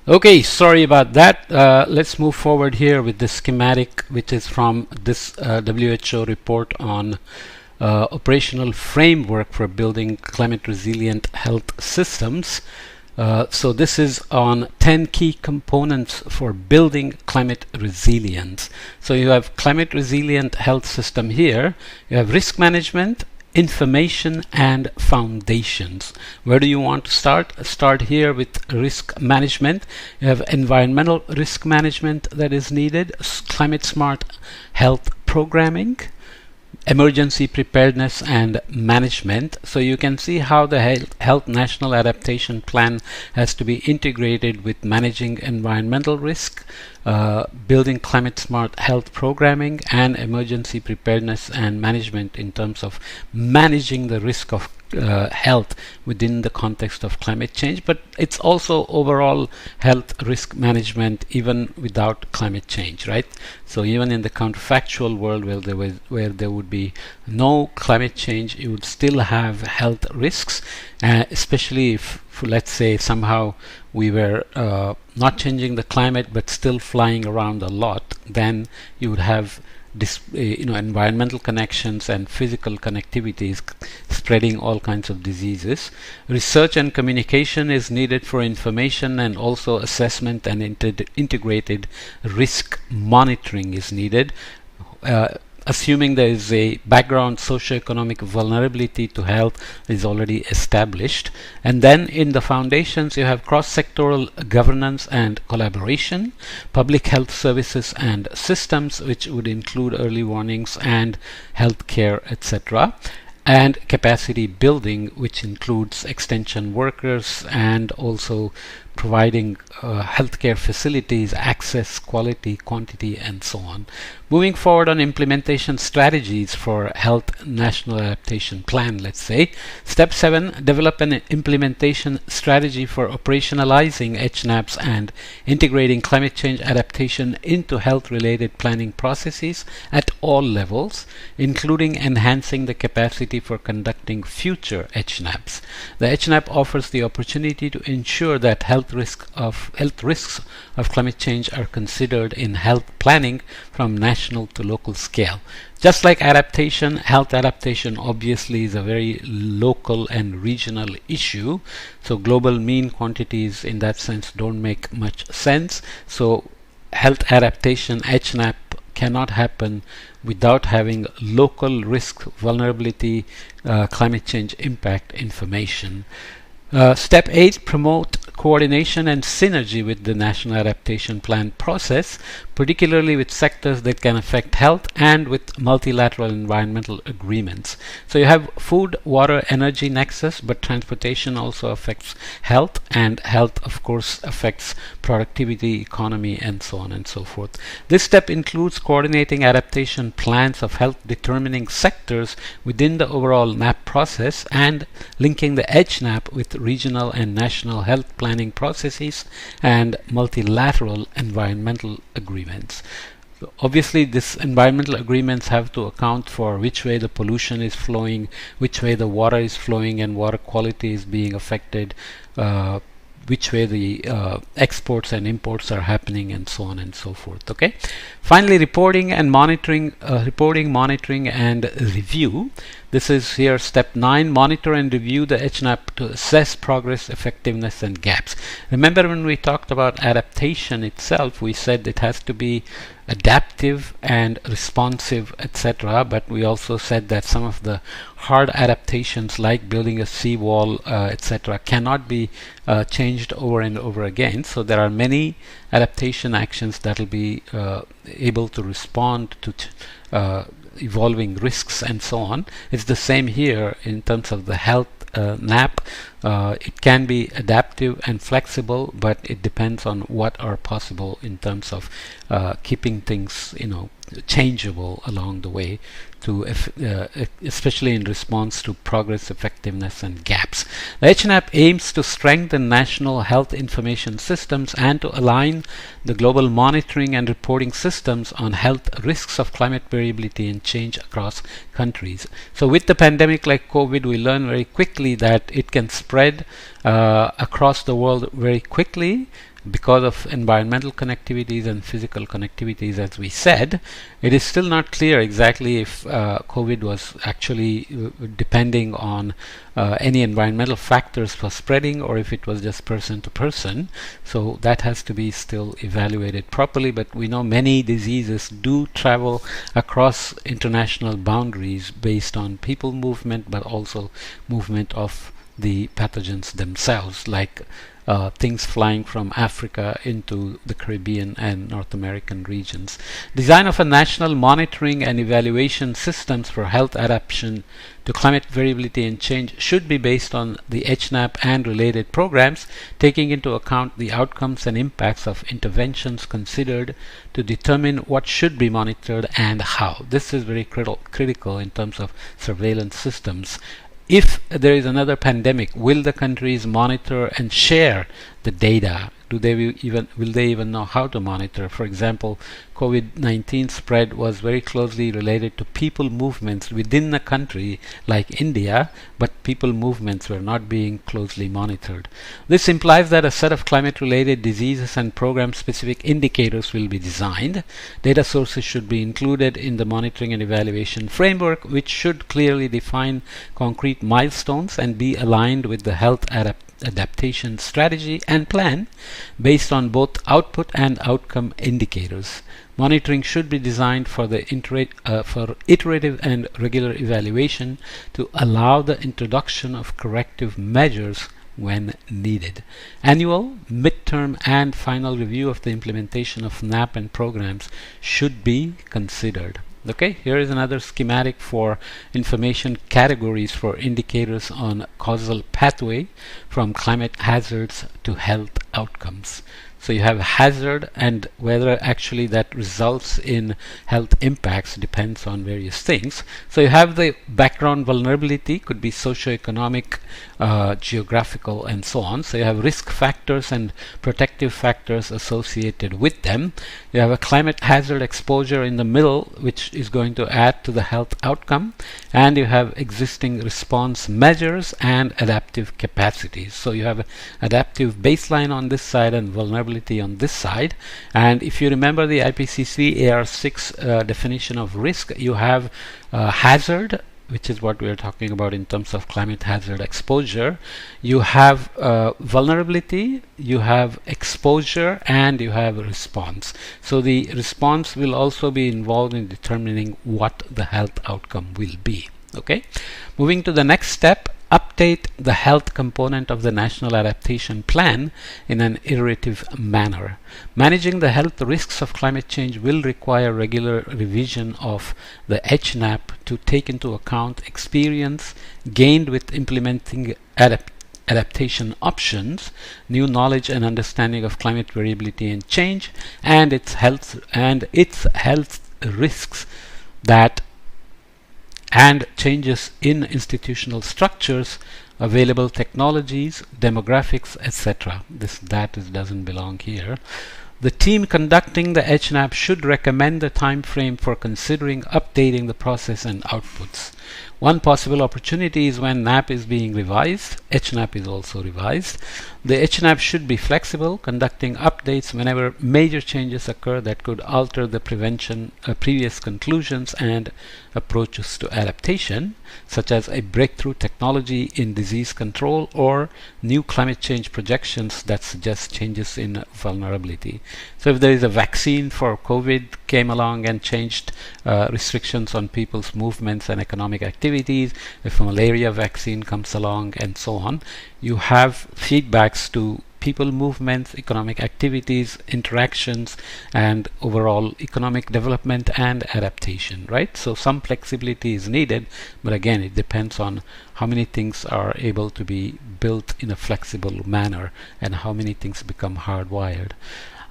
Okay, sorry about that. Let's move forward here with the schematic, which is from this WHO report on operational framework for building climate resilient health systems. So this is on 10 key components for building climate resilience. So you have climate resilient health system here. You have risk management, information, and foundations. Where do you want to start? Start here with risk management. You have environmental risk management that is needed, climate smart health programming, emergency preparedness and management. So you can see how the health national adaptation plan has to be integrated with managing environmental risk, building climate smart health programming, and emergency preparedness and management in terms of managing the risk of health within the context of climate change, but it's also overall health risk management even without climate change, right? So even in the counterfactual world where there would be no climate change, you would still have health risks, especially if, let's say, somehow we were not changing the climate but still flying around a lot, then you would have environmental connections and physical connectivities spreading all kinds of diseases. Research and communication is needed for information, and also assessment and integrated risk monitoring is needed. Assuming there is a background socioeconomic vulnerability to health is already established. And then in the foundations you have cross-sectoral governance and collaboration, public health services and systems, which would include early warnings and healthcare, etc., and capacity building, which includes extension workers and also providing healthcare facilities, access, quality, quantity, and so on. Moving forward on implementation strategies for health national adaptation plan, let's say. Step 7, develop an implementation strategy for operationalizing HNAPs and integrating climate change adaptation into health-related planning processes at all levels, including enhancing the capacity for conducting future HNAPs. The HNAP offers the opportunity to ensure that health risks of climate change are considered in health planning from national to local scale. Just like adaptation, health adaptation obviously is a very local and regional issue. So global mean quantities in that sense don't make much sense. So health adaptation, HNAP, cannot happen without having local risk, vulnerability, climate change impact information. Step 8, promote coordination and synergy with the National Adaptation Plan process, particularly with sectors that can affect health and with multilateral environmental agreements. So you have food, water, energy nexus, but transportation also affects health, and health of course affects productivity, economy, and so on and so forth. This step includes coordinating adaptation plans of health determining sectors within the overall NAP process and linking the HNAP with regional and national health planning processes and multilateral environmental agreements. So obviously, these environmental agreements have to account for which way the pollution is flowing, which way the water is flowing and water quality is being affected, which way the exports and imports are happening, and so on and so forth. Okay. Finally, reporting, monitoring and review. This is here step 9, monitor and review the HNAP to assess progress, effectiveness, and gaps. Remember when we talked about adaptation itself, we said it has to be adaptive and responsive, etc. But we also said that some of the hard adaptations like building a seawall, etc. cannot be changed over and over again. So there are many adaptation actions that will be able to respond to evolving risks and so on. It's the same here in terms of the health NAP. It can be adaptive and flexible, but it depends on what are possible in terms of keeping things, changeable along the way, to especially in response to progress, effectiveness, and gaps. The HNAP aims to strengthen national health information systems and to align the global monitoring and reporting systems on health risks of climate variability and change across countries. So with the pandemic like COVID, we learned very quickly that it can spread across the world very quickly because of environmental connectivities and physical connectivities, as we said. It is still not clear exactly if COVID was actually depending on any environmental factors for spreading, or if it was just person to person. So that has to be still evaluated properly. But we know many diseases do travel across international boundaries based on people movement, but also movement of the pathogens themselves, like things flying from Africa into the Caribbean and North American regions. Design of a national monitoring and evaluation systems for health adaptation to climate variability and change should be based on the HNAP and related programs, taking into account the outcomes and impacts of interventions considered to determine what should be monitored and how. This is very critical in terms of surveillance systems. If there is another pandemic, will the countries monitor and share the data? Will they even know how to monitor? For example, COVID-19 spread was very closely related to people movements within the country like India, but people movements were not being closely monitored. This implies that a set of climate-related diseases and program-specific indicators will be designed. Data sources should be included in the monitoring and evaluation framework, which should clearly define concrete milestones and be aligned with the health adaptation strategy and plan based on both output and outcome indicators. Monitoring should be designed for iterative and regular evaluation to allow the introduction of corrective measures when needed. Annual, midterm, and final review of the implementation of NAP and programs should be considered. Okay, here is another schematic for information categories for indicators on causal pathway from climate hazards to health outcomes. So you have hazard, and whether actually that results in health impacts depends on various things. So you have the background vulnerability, could be socioeconomic, geographical, and so on. So you have risk factors and protective factors associated with them. You have a climate hazard exposure in the middle, which is going to add to the health outcome, and you have existing response measures and adaptive capacities. So you have adaptive baseline on this side and vulnerability on this side. And if you remember the IPCC AR6 definition of risk, you have hazard, which is what we are talking about in terms of climate hazard exposure. You have vulnerability, you have exposure, and you have response. So the response will also be involved in determining what the health outcome will be. Okay, moving to the next step, update the health component of the National Adaptation Plan in an iterative manner. Managing the health risks of climate change will require regular revision of the HNAP to take into account experience gained with implementing adaptation options, new knowledge and understanding of climate variability and change, and its health risks and changes in institutional structures, available technologies, demographics, etc. That doesn't belong here. The team conducting the HNAP should recommend the time frame for considering updating the process and outputs. One possible opportunity is when NAP is being revised, HNAP is also revised. The HNAP should be flexible, conducting updates whenever major changes occur that could alter the previous conclusions and approaches to adaptation, such as a breakthrough technology in disease control or new climate change projections that suggest changes in vulnerability. So if there is a vaccine for COVID came along and changed restrictions on people's movements and economic activities, if a malaria vaccine comes along and so on, you have feedbacks to people movements, economic activities, interactions, and overall economic development and adaptation, right? So some flexibility is needed, but again, it depends on how many things are able to be built in a flexible manner and how many things become hardwired.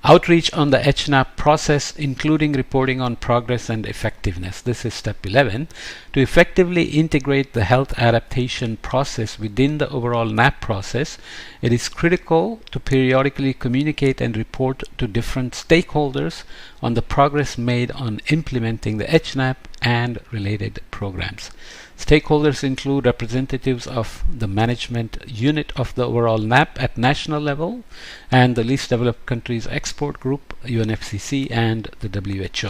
Outreach on the HNAP process, including reporting on progress and effectiveness. This is step 11. To effectively integrate the health adaptation process within the overall NAP process, it is critical to periodically communicate and report to different stakeholders on the progress made on implementing the HNAP and related programs. Stakeholders include representatives of the management unit of the overall NAP at national level and the least developed countries export group, UNFCCC, and the WHO.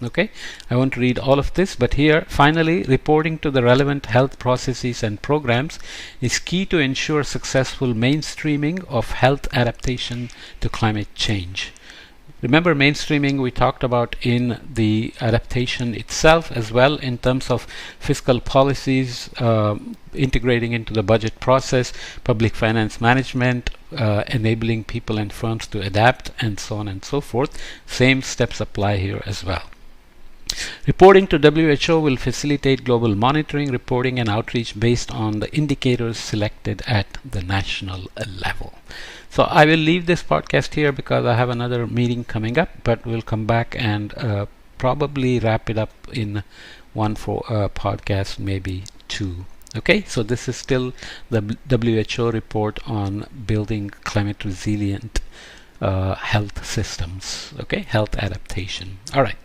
Okay, I won't read all of this, but here, finally, reporting to the relevant health processes and programs is key to ensure successful mainstreaming of health adaptation to climate change. Remember, mainstreaming we talked about in the adaptation itself as well, in terms of fiscal policies, integrating into the budget process, public finance management, enabling people and firms to adapt, and so on and so forth. Same steps apply here as well. Reporting to WHO will facilitate global monitoring, reporting, and outreach based on the indicators selected at the national level. So I will leave this podcast here because I have another meeting coming up, but we'll come back and probably wrap it up in one podcast, maybe two. Okay, so this is still the WHO report on building climate resilient health systems. Okay, health adaptation. All right.